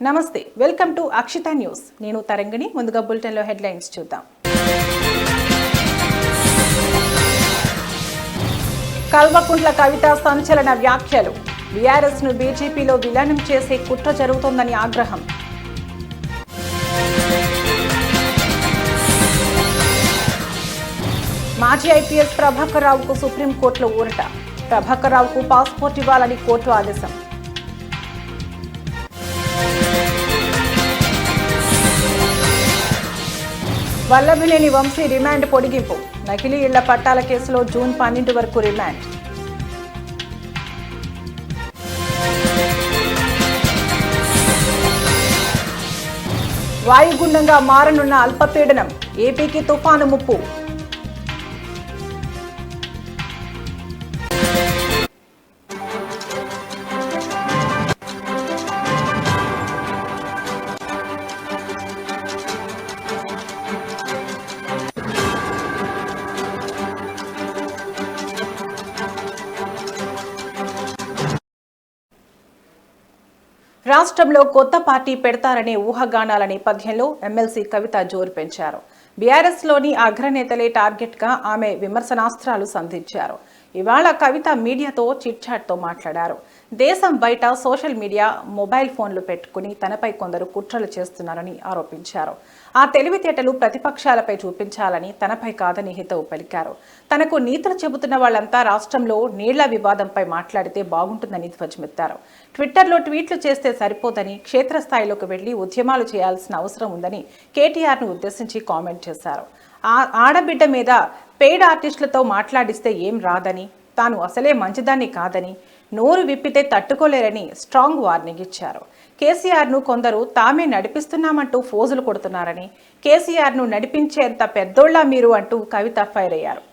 నమస్తే, welcome to Akshita news. నేను తరంగిణి. ముందుగా బులెటిన్లో హెడ్లైన్స్ చూద్దాం. కల్వకుంట్ల కవిత సంచలన వ్యాఖ్యలు. బీఆర్ఎస్ ను బీజేపీలో విలీనం చేసే కుట్ర జరుగుతోందని ఆగ్రహం. మాజీ ఐపీఎస్ ప్రభాకర్ రావుకు సుప్రీంకోర్టులో ఊరట. ప్రభాకర్ రావుకు పాస్పోర్ట్ ఇవ్వాలని కోర్టు ఆదేశం. వల్లభనేని వంశీ రిమాండ్ పొడిగింపు. నకిలీ ఇళ్ల పట్టాల కేసులో జూన్ 12 వరకు రిమాండ్. వాయుగుండంగా మారనున్న అల్పపీడనం. ఏపీకి తుఫాను ముప్పు. రాష్ట్రంలో కొత్త పార్టీ పెడతారనే ఊహాగానాల నేపథ్యంలో ఎమ్మెల్సీ కవిత జోరు పెంచారు. బీఆర్ఎస్లోని అగ్రనేతలే టార్గెట్గా ఆమె విమర్శనాస్త్రాలు సంధించారు. ఇవాళ కవిత మీడియాతో చిట్చాట్తో మాట్లాడారు. దేశం బయట సోషల్ మీడియా, మొబైల్ ఫోన్లు పెట్టుకుని తనపై కొందరు కుట్రలు చేస్తున్నారని ఆరోపించారు. ఆ తెలివితేటలు ప్రతిపక్షాలపై చూపించాలని, తనపై కాదని హితవు పలికారు. తనకు నీతులు చెబుతున్న వాళ్లంతా రాష్ట్రంలో నీళ్ల వివాదంపై మాట్లాడితే బాగుంటుందని ధ్వజమెత్తారు. ట్విట్టర్లో ట్వీట్లు చేస్తే సరిపోదని, క్షేత్రస్థాయిలోకి వెళ్లి ఉద్యమాలు చేయాల్సిన అవసరం ఉందని కేటీఆర్ను ఉద్దేశించి కామెంట్ చేశారు. ఆడబిడ్డ మీద పెయిడ్ ఆర్టిస్టులతో మాట్లాడిస్తే ఏం రాదని, తాను అసలే మంచిదాన్ని కాదని, నోరు విప్పితే తట్టుకోలేరని స్ట్రాంగ్ వార్నింగ్ ఇచ్చారు. కేసీఆర్ను కొందరు తామే నడిపిస్తున్నామంటూ ఫోజులు కొడుతున్నారని, కేసీఆర్ను నడిపించేంత పెద్దోళ్లా మీరు అంటూ కవిత ఫైర్ అయ్యారు.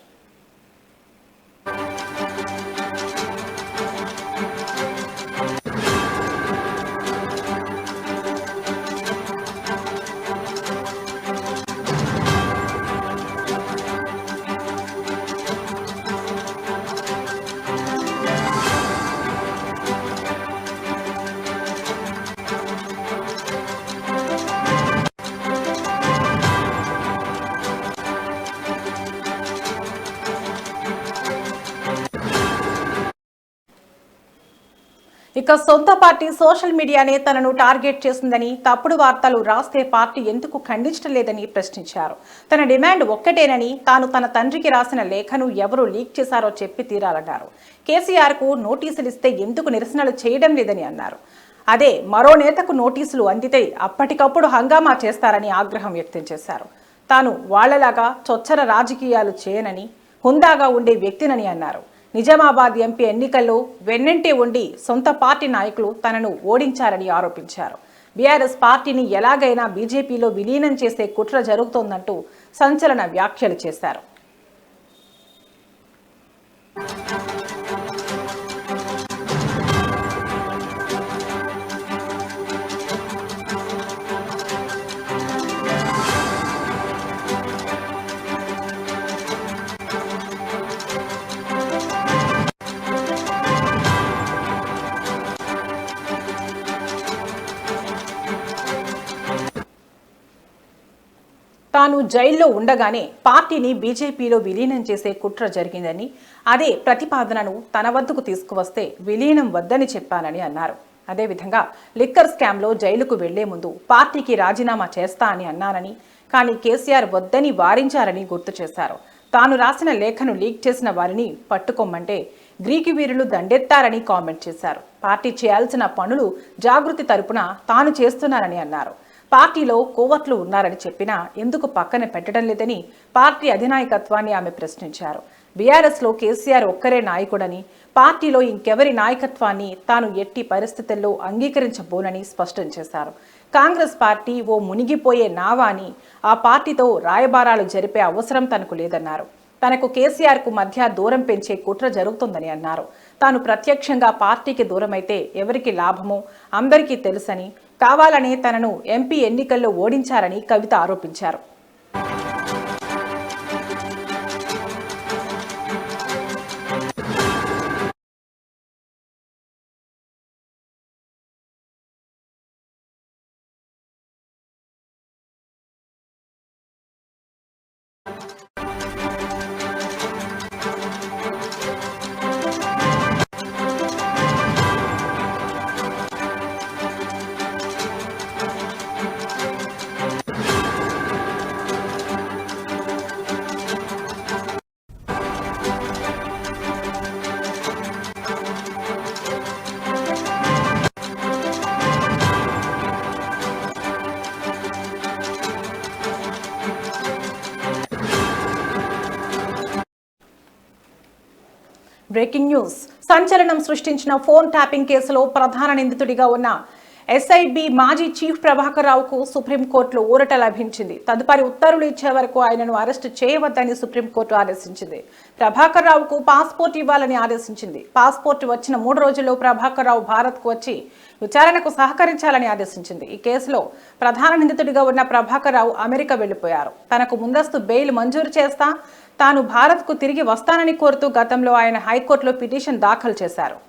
ఇక సొంత పార్టీ సోషల్ మీడియానే తనను టార్గెట్ చేసిందని, తప్పుడు వార్తలు రాస్తే పార్టీ ఎందుకు ఖండించడం లేదని ప్రశ్నించారు. తన డిమాండ్ ఒక్కటేనని, తాను తన తండ్రికి రాసిన లేఖను ఎవరు లీక్ చేశారో చెప్పి తీరాలన్నారు. కేసీఆర్కు నోటీసులు ఇస్తే ఎందుకు నిరసనలు చేయడం లేదని అన్నారు. అదే మరో నేతకు నోటీసులు అందితే అప్పటికప్పుడు హంగామా చేస్తారని ఆగ్రహం వ్యక్తం చేశారు. తాను వాళ్లలాగా చొచ్చర రాజకీయాలు చేయనని, హుందాగా ఉండే వ్యక్తినని అన్నారు. నిజామాబాద్ ఎంపీ ఎన్నికల్లో వెన్నంటే ఉండి సొంత పార్టీ నాయకులు తనను ఓడించారని ఆరోపించారు. బీఆర్ఎస్ పార్టీని ఎలాగైనా బీజేపీలో విలీనం చేసే కుట్ర జరుగుతోందంటూ సంచలన వ్యాఖ్యలు చేశారు. తాను జైల్లో ఉండగానే పార్టీని బీజేపీలో విలీనం చేసే కుట్ర జరిగిందని, అదే ప్రతిపాదనను తన వద్దకు తీసుకువస్తే విలీనం వద్దని చెప్పానని అన్నారు. అదేవిధంగా లిక్కర్ స్కామ్లో జైలుకు వెళ్లే ముందు పార్టీకి రాజీనామా చేస్తా అని అన్నానని, కానీ కేసీఆర్ వద్దని వారించారని గుర్తు చేశారు. తాను రాసిన లేఖను లీక్ చేసిన వారిని పట్టుకోమంటే గ్రీకు వీరులు దండెత్తారని కామెంట్ చేశారు. పార్టీ చేయాల్సిన పనులు జాగృతి తరపున తాను చేస్తున్నానని అన్నారు. పార్టీలో కోవట్లు ఉన్నారని చెప్పినా ఎందుకు పక్కన పెట్టడం లేదని పార్టీ అధినాయకత్వాన్ని ఆమె ప్రశ్నించారు. బీఆర్ఎస్లో కేసీఆర్ ఒక్కరే నాయకుడని, పార్టీలో ఇంకెవరి నాయకత్వాన్ని తాను ఎట్టి పరిస్థితుల్లో అంగీకరించబోనని స్పష్టం చేశారు. కాంగ్రెస్ పార్టీ ఓ మునిగిపోయే నావా అని, ఆ పార్టీతో రాయబారాలు జరిపే అవసరం తనకు లేదన్నారు. తనకు కేసీఆర్కు మధ్య దూరం పెంచే కుట్ర జరుగుతుందని అన్నారు. తాను ప్రత్యక్షంగా పార్టీకి దూరమైతే ఎవరికి లాభమో అందరికీ తెలుసని, కావాలనే తనను ఎంపీ ఎన్నికల్లో ఓడించారని కవిత ఆరోపించారు. Breaking news. సంచలనం సృష్టించిన ఫోన్ ట్యాపింగ్ కేసులో ప్రధాన నిందితుడిగా ఉన్న ఎస్ఐబి మాజీ చీఫ్ ప్రభాకర్ రావుకు సుప్రీంకోర్టులో ఊరట లభించింది. తదుపరి ఉత్తర్వులు ఇచ్చే వరకు ఆయనను అరెస్టు చేయవద్దని సుప్రీంకోర్టు ఆదేశించింది. ప్రభాకర్ రావుకు పాస్పోర్ట్ ఇవ్వాలని ఆదేశించింది. పాస్పోర్ట్ వచ్చిన 3 రోజుల్లో ప్రభాకర్ రావు భారత్కు వచ్చి విచారణకు సహకరించాలని ఆదేశించింది. ఈ కేసులో ప్రధాన నిందితుడిగా ఉన్న ప్రభాకర్ రావు అమెరికా వెళ్లిపోయారు. తనకు ముందస్తు బెయిల్ మంజూరు చేస్తా తాను భారత్కు తిరిగి వస్తానని కోరుతూ గతంలో ఆయన హైకోర్టులో పిటిషన్ దాఖలు చేశారు.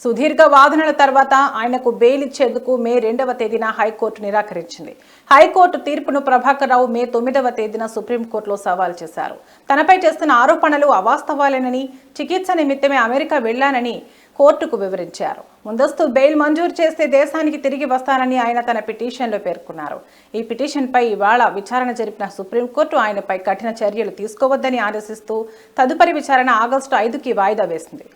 సుదీర్ఘ వాదనల తర్వాత ఆయనకు బెయిల్ ఇచ్చేందుకు మే 2వ తేదీన హైకోర్టు నిరాకరించింది. హైకోర్టు తీర్పును ప్రభాకర్ రావు మే 9వ తేదీన సుప్రీంకోర్టులో సవాల్ చేశారు. తనపై చేస్తున్న ఆరోపణలు అవాస్తవాలేనని, చికిత్స నిమిత్తమే అమెరికా వెళ్లానని కోర్టుకు వివరించారు. ముందస్తు బెయిల్ మంజూరు చేస్తే దేశానికి తిరిగి వస్తానని ఆయన తన పిటిషన్లో పేర్కొన్నారు. ఈ పిటిషన్పై ఇవాళ విచారణ జరిపిన సుప్రీంకోర్టు ఆయనపై కఠిన చర్యలు తీసుకోవద్దని ఆదేశిస్తూ తదుపరి విచారణ ఆగస్టు 5కి వాయిదా వేసింది.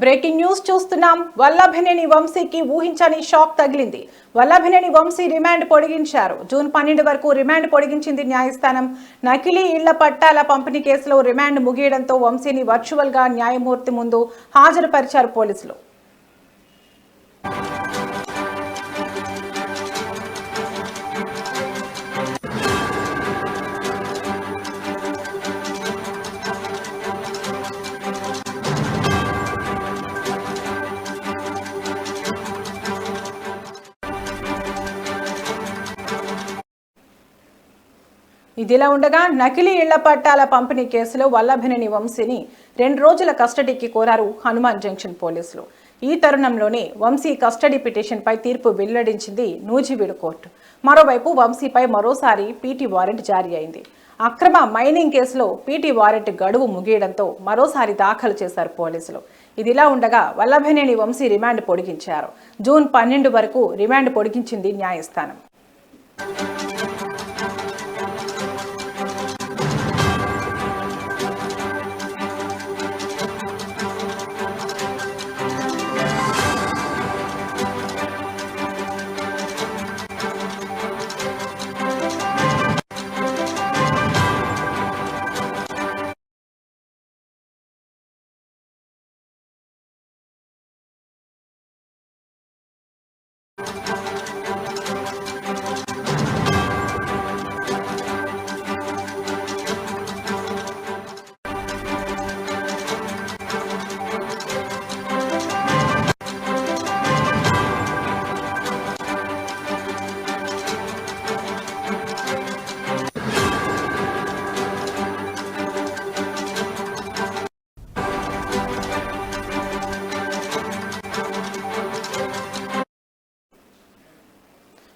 బ్రేకింగ్ న్యూస్ చూస్తున్నాం. వల్లభనేని వంశీకి ఊహించని షాక్ తగిలింది. వల్లభనేని వంశీ రిమాండ్ పొడిగించారు. జూన్ 12 వరకు రిమాండ్ పొడిగించింది న్యాయస్థానం. నకిలీ ఇళ్ల పట్టాల పంపిణీ కేసులో రిమాండ్ ముగియడంతో వంశీని వర్చువల్ గా న్యాయమూర్తి ముందు హాజరుపరిచారు పోలీసులు. ఇదిలా ఉండగా నకిలీ ఇళ్ల పట్టాల పంపిణీ కేసులో వల్లభనేని వంశీని 2 రోజుల కస్టడీకి కోరారు హనుమాన్ జంక్షన్ పోలీసులు. ఈ తరుణంలోనే వంశీ కస్టడీ పిటిషన్పై తీర్పు వెల్లడించింది నూజివీడు కోర్టు. మరోవైపు వంశీపై మరోసారి పీటీ వారెంట్ జారీ అయింది. అక్రమ మైనింగ్ కేసులో పీటీ వారెంట్ గడువు ముగియడంతో మరోసారి దాఖలు చేశారు పోలీసులు. ఇదిలా ఉండగా వల్లభనేని వంశీ రిమాండ్ పొడిగించారు. జూన్ 12 వరకు రిమాండ్ పొడిగించింది న్యాయస్థానం.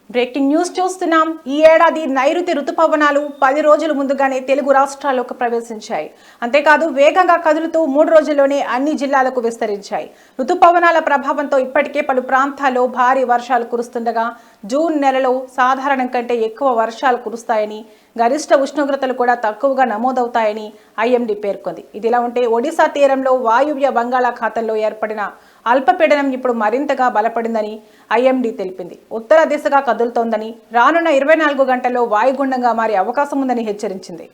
బ్రేకింగ్ న్యూస్ చూస్తున్నాం. ఈ ఏడాది నైరుతి రుతుపవనాలు 10 రోజుల ముందుగానే తెలుగు రాష్ట్రాల్లోకి ప్రవేశించాయి. అంతేకాదు వేగంగా కదులుతూ 3 రోజుల్లోనే అన్ని జిల్లాలకు విస్తరించాయి. రుతుపవనాల ప్రభావంతో ఇప్పటికే పలు ప్రాంతాల్లో భారీ వర్షాలు కురుస్తుండగా జూన్ నెలలో సాధారణం కంటే ఎక్కువ వర్షాలు కురుస్తాయని, గరిష్ట ఉష్ణోగ్రతలు కూడా తక్కువగా నమోదవుతాయని ఐఎండీ పేర్కొంది. ఇదిలా ఉంటే ఒడిశా తీరంలో వాయువ్య బంగాళాఖాతంలో ఏర్పడిన అల్పపీడనం ఇప్పుడు మరింతగా బలపడిందని ఐఎండీ తెలిపింది. ఉత్తర దిశగా కదులుతోందని, రానున్న 24 గంటల్లో వాయుగుండంగా మారే అవకాశం ఉందని హెచ్చరించింది.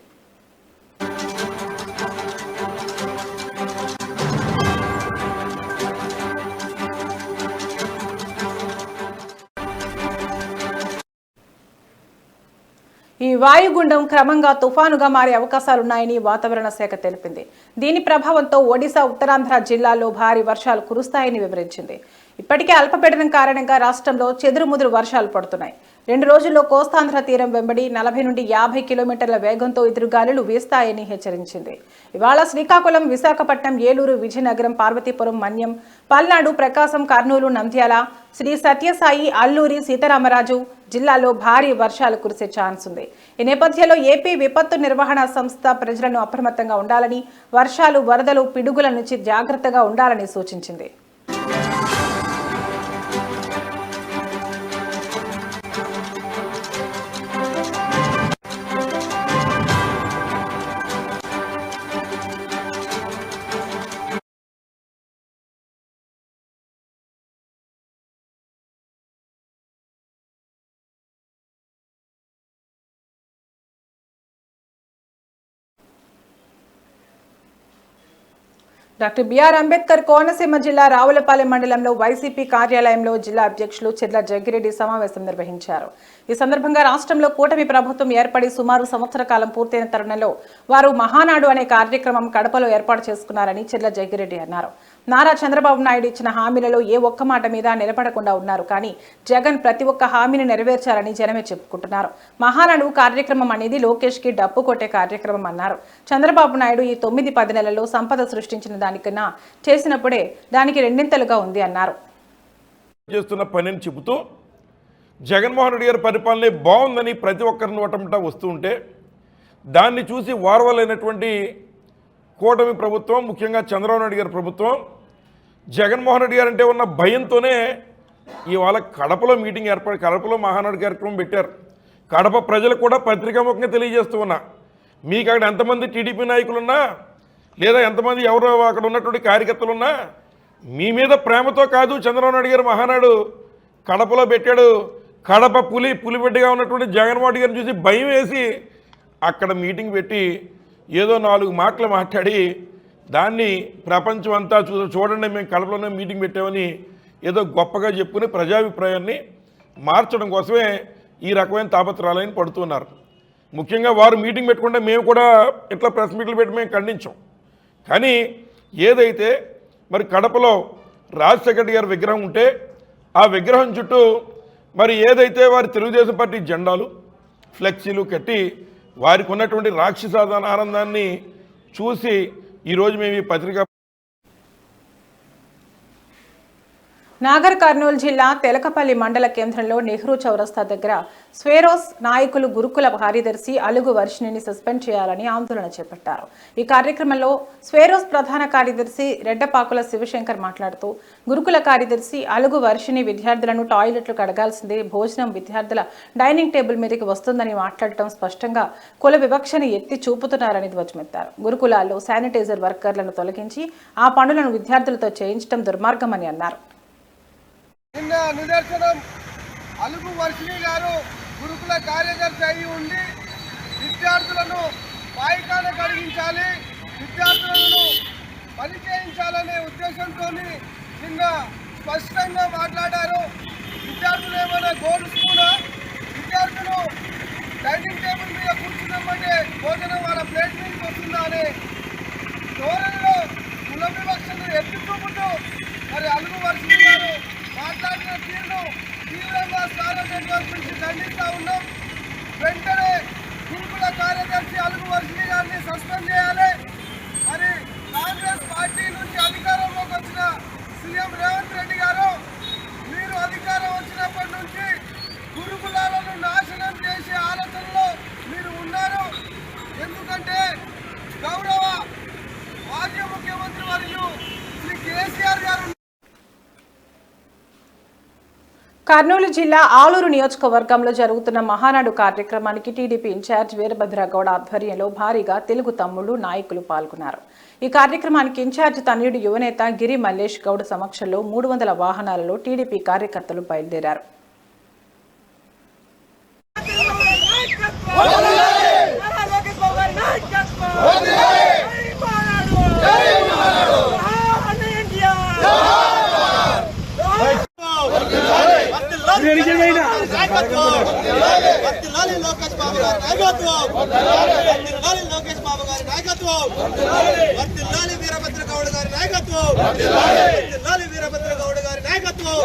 ఈ వాయుగుండం క్రమంగా తుఫానుగా మారే అవకాశాలున్నాయని వాతావరణ శాఖ తెలిపింది. దీని ప్రభావంతో ఒడిశా, ఉత్తరాంధ్ర జిల్లాల్లో భారీ వర్షాలు కురుస్తాయని వివరించింది. ఇప్పటికే అల్పపీడనం కారణంగా రాష్ట్రంలో చెదురుముదురు వర్షాలు పడుతున్నాయి. 2 రోజుల్లో కోస్తాంధ్ర తీరం వెంబడి 40 నుండి 50 కిలోమీటర్ల వేగంతో ఎదురుగాలులు వీస్తాయని హెచ్చరించింది. ఇవాళ శ్రీకాకుళం, విశాఖపట్నం, ఏలూరు, విజయనగరం, పార్వతీపురం, మన్యం, పల్నాడు, ప్రకాశం, కర్నూలు, నంద్యాల, శ్రీ సత్యసాయి, అల్లూరి సీతారామరాజు జిల్లాలో భారీ వర్షాలు కురిసే ఛాన్స్ ఉంది. ఈ నేపథ్యంలో ఏపీ విపత్తు నిర్వహణ సంస్థ ప్రజలను అప్రమత్తంగా ఉండాలని, వర్షాలు, వరదలు, పిడుగుల నుంచి జాగ్రత్తగా ఉండాలని సూచించింది. డాక్టర్ బిఆర్ అంబేద్కర్ కోనసీమ జిల్లా రావులపాలెం మండలంలో వైసీపీ కార్యాలయంలో జిల్లా అధ్యక్షులు చెర్ల జగ్గిరెడ్డి సమావేశం నిర్వహించారు. ఈ సందర్భంగా రాష్ట్రంలో కూటమి ప్రభుత్వం ఏర్పడి సుమారు సంవత్సర కాలం పూర్తయిన తరుణంలో వారు మహానాడు అనే కార్యక్రమం కడపలో ఏర్పాటు చేసుకున్నారని చెర్ల జగ్గిరెడ్డి అన్నారు. నారా చంద్రబాబు నాయుడు ఇచ్చిన హామీలలో ఏ ఒక్క మాట మీద నిలబడకుండా ఉన్నారు. కానీ జగన్ ప్రతి ఒక్క హామీని నెరవేర్చారని జనమే చెప్పుకుంటున్నారు. మహానాడు కార్యక్రమం అనేది లోకేష్ కి డప్పు కొట్టే కార్యక్రమం అన్నారు. చంద్రబాబు నాయుడు ఈ 9-10 నెలల్లో సంపద సృష్టించిన దానికన్నా చేసినప్పుడే దానికి రెండింతలుగా ఉంది అన్నారు. చేస్తున్న పనిని చెబుతూ జగన్మోహన్ రెడ్డి గారి పరిపాలనే బాగుందని ప్రతి ఒక్కరిని నోటంట వస్తూ ఉంటే దాన్ని చూసి వారవలైనటువంటి కూటమి ప్రభుత్వం, ముఖ్యంగా చంద్రబాబు నాయుడు గారి ప్రభుత్వం, జగన్మోహన్ రెడ్డి గారు అంటే ఉన్న భయంతోనే ఇవాళ కడపలో మీటింగ్ కడపలో మహానాడు కార్యక్రమం పెట్టారు. కడప ప్రజలు కూడా పత్రికాముఖంగా తెలియజేస్తూ ఉన్నా, మీకు అక్కడ ఎంతమంది టీడీపీ నాయకులున్నా లేదా ఎంతమంది ఎవరో అక్కడ ఉన్నటువంటి కార్యకర్తలున్నా మీ మీద ప్రేమతో కాదు చంద్రబాబు నాయుడు గారు మహానాడు కడపలో పెట్టాడు. కడప పులిబిడ్డగా ఉన్నటువంటి జగన్మోహన్ రెడ్డి గారిని చూసి భయం వేసి అక్కడ మీటింగ్ పెట్టి ఏదో 4 మాటలు మాట్లాడి దాన్ని ప్రపంచం అంతా చూడండి మేము కడపలోనే మీటింగ్ పెట్టామని ఏదో గొప్పగా చెప్పుకుని ప్రజాభిప్రాయాన్ని మార్చడం కోసమే ఈ రకమైన తాపత్రయాలని పడుతున్నారు. ముఖ్యంగా వారు మీటింగ్ పెట్టుకుంటే మేము కూడా ఇట్లా ప్రెస్ మీట్లు పెట్టి మేము ఖండించాం. కానీ ఏదైతే మరి కడపలో రాజశేఖర రెడ్డి గారి విగ్రహం ఉంటే ఆ విగ్రహం చుట్టూ మరి ఏదైతే వారి తెలుగుదేశం పార్టీ జెండాలు, ఫ్లెక్సీలు కట్టి వారికి ఉన్నటువంటి రాక్షసాధన ఆనందాన్ని చూసి ఈరోజు మేము ఈ పత్రిక నాగర్ కర్నూలు జిల్లా తెలకపల్లి మండల కేంద్రంలో నెహ్రూ చౌరస్తా దగ్గర స్వేరోస్ నాయకులు గురుకుల కార్యదర్శి అలుగు వర్షిణిని సస్పెండ్ చేయాలని ఆందోళన చేపట్టారు. ఈ కార్యక్రమంలో స్వేరోస్ ప్రధాన కార్యదర్శి రెడ్డపాకుల శివశంకర్ మాట్లాడుతూ గురుకుల కార్యదర్శి అలుగు వర్షిణి విద్యార్థులను టాయిలెట్లు కడగాల్సిందే, భోజనం విద్యార్థుల డైనింగ్ టేబుల్ మీదకి వస్తుందని మాట్లాడటం స్పష్టంగా కుల వివక్షని ఎత్తి చూపుతున్నారని ధ్వజమెత్తారు. గురుకులాల్లో శానిటైజర్ వర్కర్లను తొలగించి ఆ పనులను విద్యార్థులతో చేయించడం దుర్మార్గమని అన్నారు. నిన్న నిదర్శనం అలుగు వర్షిణి గారు గురుకుల కార్యదర్శి అయి ఉండి విద్యార్థులను పాయికాన కడిగించాలి, విద్యార్థులను పని చేయించాలనే ఉద్దేశంతో నిన్న స్పష్టంగా మాట్లాడారు. విద్యార్థులు ఏమైనా గోల్డ్ స్కూలా, విద్యార్థులు డైనింగ్ టేబుల్ మీద కూర్చున్నామంటే భోజనం వాళ్ళ ప్లేట్ మీదకి వస్తుందా అనే ధోరణిలో కుల వివక్షను ఎత్తి చూపుతూ మరి అలుగు వర్షిణి గారు మాట్లాడిన తీరును తీవ్రంగా స్టార్ నెట్వర్క్ నుంచి ఖండిస్తూ ఉన్నాం. వెంటనే గురుకుల కార్యదర్శి అలుగు వర్షిణి గారిని సస్పెండ్ చేయాలి. మరి కాంగ్రెస్ పార్టీ నుంచి అధికారంలోకి వచ్చిన సీఎం రేవంత్ రెడ్డి గారు మీరు అధికారం వచ్చినప్పటి నుంచి గురుకులాలను నాశనం చేసే ఆలోచనలో మీరు ఉన్నారు. ఎందుకంటే గౌరవ మాజీ ముఖ్యమంత్రి మరియు శ్రీ కేసీఆర్ గారు కర్నూలు జిల్లా ఆలూరు నియోజకవర్గంలో జరుగుతున్న మహానాడు కార్యక్రమానికి టీడీపీ ఇన్ఛార్జ్ వీరభద్రగౌడ ఆధ్వర్యంలో భారీగా తెలుగు తమ్ముళ్లు నాయకులు పాల్గొన్నారు. ఈ కార్యక్రమానికి ఇన్ఛార్జ్ తనయుడు యువనేత గిరి మల్లేష్ గౌడ్ సమక్షంలో 300 వాహనాలలో టీడీపీ కార్యకర్తలు బయలుదేరారు. Ready, వర్ధిల్లాలి లోకేష్ బాబు గారి నాయకత్వం, వర్ధిల్లాలి లోకేష్ బాబు గారి నాయకత్వం, వర్ధిల్లాలి వీరభద్ర గౌడ్ గారి నాయకత్వం, వర్ధిల్లాలి వీరభద్ర గౌడ్ గారి నాయకత్వం.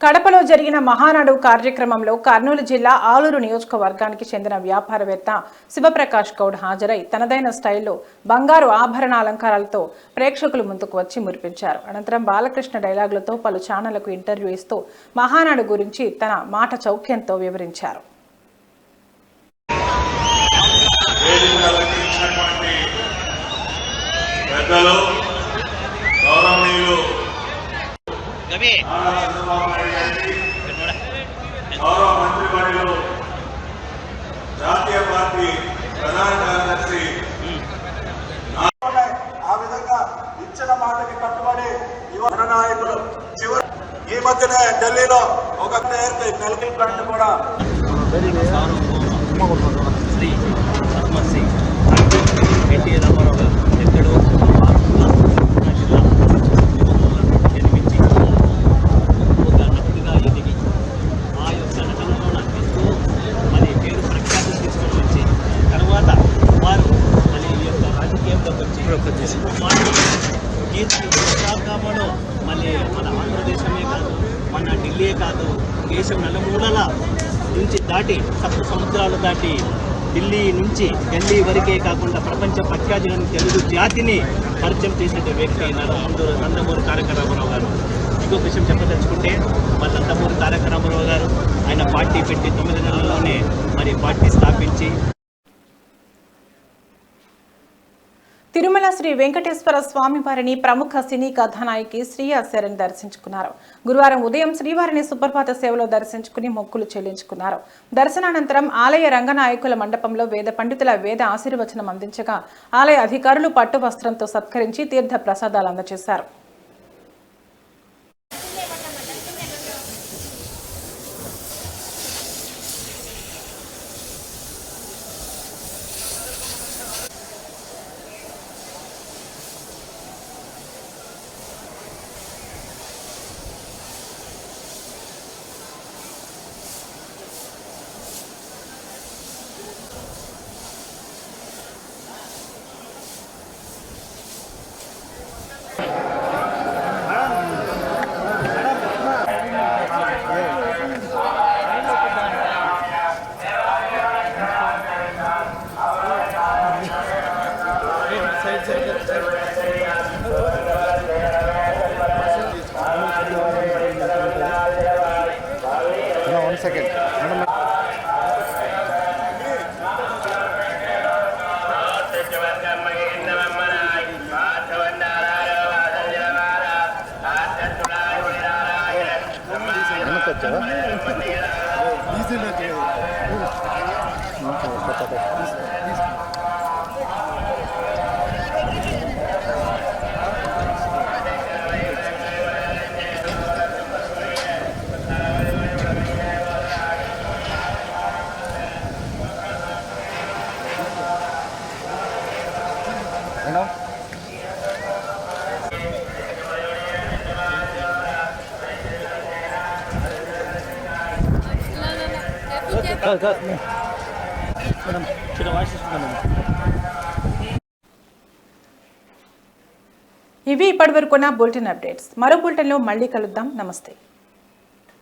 కడపలో జరిగిన మహానాడు కార్యక్రమంలో కర్నూలు జిల్లా ఆలూరు నియోజకవర్గానికి చెందిన వ్యాపారవేత్త శివప్రకాష్ గౌడ్ హాజరై తనదైన స్టైల్లో బంగారు ఆభరణ అలంకారాలతో ప్రేక్షకుల ముందుకు వచ్చి మురిపించారు. అనంతరం బాలకృష్ణ డైలాగులతో పలు ఛానళ్లకు ఇంటర్వ్యూ ఇస్తూ మహానాడు గురించి తన మాట చౌక్యంతో వివరించారు. గౌరవ మంత్రివర్యులు జాతీయ పార్టీ ప్రధాన కార్యదర్శి ఆ విధంగా ఇచ్చిన మాటకి కట్టుబడి యువ నాయకులు చివరి ఈ మధ్యనే ఢిల్లీలో ఒక నెలకి ప్లాంట్ కూడా శ్రీ పద్మశ్రీ ఎన్టీ రామారావు గారు ఎక్కడో జన్మించి ఒక నటుడిగా ఎదిగి ఆ యొక్క నటనలో నాకు ఎంతో మరి పేరు ప్రఖ్యాతులు తీసుకొని వచ్చి తర్వాత వారు మరి ఈ యొక్క రాజకీయంలోకి వచ్చి కీర్తి విశాఖలో మళ్ళీ మన ఆంధ్రదేశమే కాదు, మన ఢిల్లీ కాదు, దేశం నలుమూలల నుంచి దాటి సప్త సముద్రాలు దాటి ఢిల్లీ నుంచి ఢిల్లీ వరకే కాకుండా ప్రపంచ ప్రఖ్యాతిలోని తెలుగు జాతిని పరిచయం చేసిన వ్యక్తి నందమూరి తారక రామారావు గారు. ఇంకొక విషయం చెప్పదలుచుకుంటే మన నందమూరి తారక రామారావు గారు ఆయన పార్టీ పెట్టి 9 నెలల్లోనే మరి పార్టీ స్థాపించి తిరుమల శ్రీ వెంకటేశ్వర స్వామి వారిని ప్రముఖ సినీ కథానాయకి శ్రీయా శరణ్ దర్శించుకున్నారు. గురువారం ఉదయం శ్రీవారిని సుప్రభాత సేవలో దర్శించుకుని మొక్కులు చెల్లించుకున్నారు. దర్శనానంతరం ఆలయ రంగనాయకుల మండపంలో వేద పండితుల వేద ఆశీర్వచనం అందించగా ఆలయ అధికారులు పట్టు వస్త్రంతో సత్కరించి తీర్థ ప్రసాదాలు అందజేశారు. ఇవి ఇప్పటివరకున్న బులెటిన్ అప్డేట్స్. మరో బులెటిన్లో మళ్ళీ కలుద్దాం. నమస్తే.